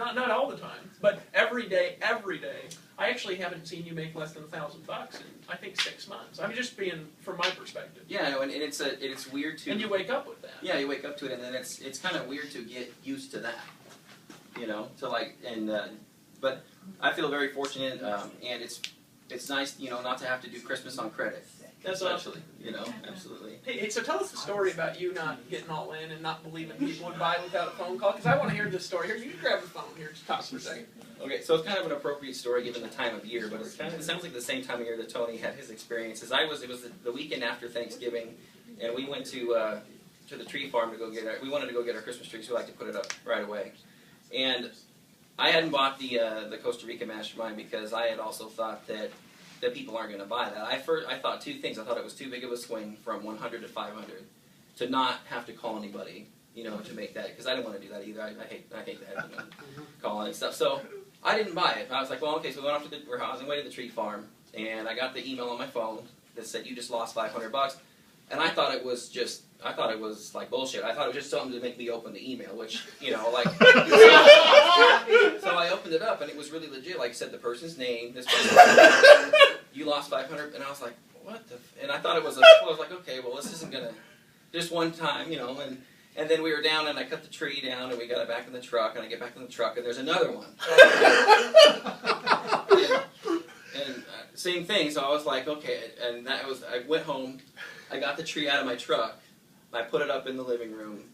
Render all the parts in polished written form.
Not all the time, but every day. I actually haven't seen you make less than $1,000 in I think 6 months. I'm just being from my perspective. Yeah, no, and it's weird to. And you wake up with that. Yeah, you wake up to it, and then it's kind of weird to get used to that. You know, to like but I feel very fortunate, and it's nice, you know, not to have to do Christmas on credit. That's awesome. You know, absolutely. Hey, so tell us the story about you not getting all in and not believing people would buy without a phone call, because I want to hear this story. Here, you can grab the phone here to talk for a second. Okay, so it's kind of an appropriate story given the time of year, but it sounds like the same time of year that Tony had his experiences. It was the weekend after Thanksgiving, and we went to the tree farm to go get we wanted to go get our Christmas tree, so we like to put it up right away. And I hadn't bought the Costa Rica Mastermind because I had also thought that people aren't going to buy that. I thought two things. I thought it was too big of a swing from 100 to 500 to not have to call anybody, you know, to make that, because I didn't want to do that either. I hate that, you know, calling and stuff. So I didn't buy it. I was like, well, okay. So we went off to I was on the way to the tree farm, and I got the email on my phone that said you just lost $500, and I thought it was like bullshit. I thought it was just something to make me open the email, which, you know, like. So I opened it up, and it was really legit. Like I said, the person's name, this person, you lost 500, and I was like, what the? And I thought it was I was like, okay, well, this isn't gonna, just one time, you know, and then we were down, and I cut the tree down, and we got it back in the truck, and I get back in the truck, and there's another one. and same thing, so I was like, okay, and I went home, I got the tree out of my truck, I put it up in the living room,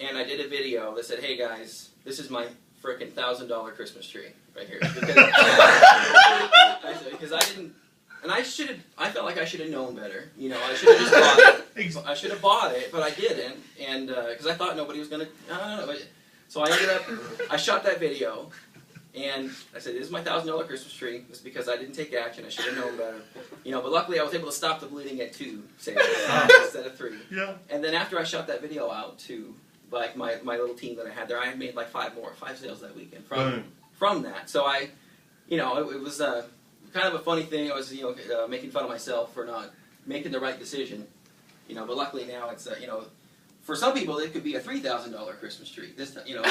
and I did a video that said, hey guys, this is my frickin' $1,000 Christmas tree right here. Because I didn't, and I felt like I should have known better. You know, I should have just bought it. I should have bought it, but I didn't, and because I thought nobody was gonna. I don't know. So I shot that video, and I said, "This is my $1,000 Christmas tree." It's because I didn't take action. I should have known better. You know, but luckily I was able to stop the bleeding at 2 sales instead of 3. Yeah. And then after I shot that video out to like my little team that I had there, I had made like 5 sales that weekend from that. So you know, it was kind of a funny thing. I was, you know, making fun of myself for not making the right decision. You know, but luckily now it's, you know, for some people it could be a $3,000 Christmas tree. This time, you know,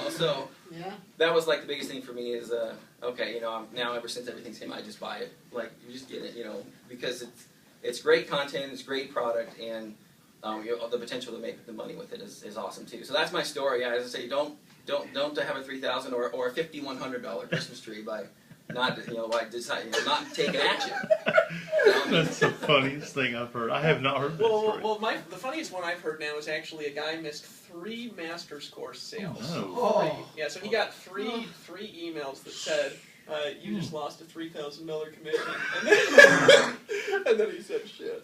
so yeah. That was like the biggest thing for me is, okay, you know, now ever since everything's came, I just buy it. Like, you just get it, you know, because it's great content, it's great product, and you know, the potential to make the money with it is awesome too. So that's my story. Yeah, as I say, don't have a $3,000 or a $5,100 Christmas tree by not, you know, like deciding, you know, not taking action. That's the funniest thing I've heard. I have not heard that story. Well, the funniest one I've heard now is actually a guy missed 3 master's course sales. Oh, no. Yeah, so he got three emails that said, you just lost a $3,000 commitment, and then he said shit.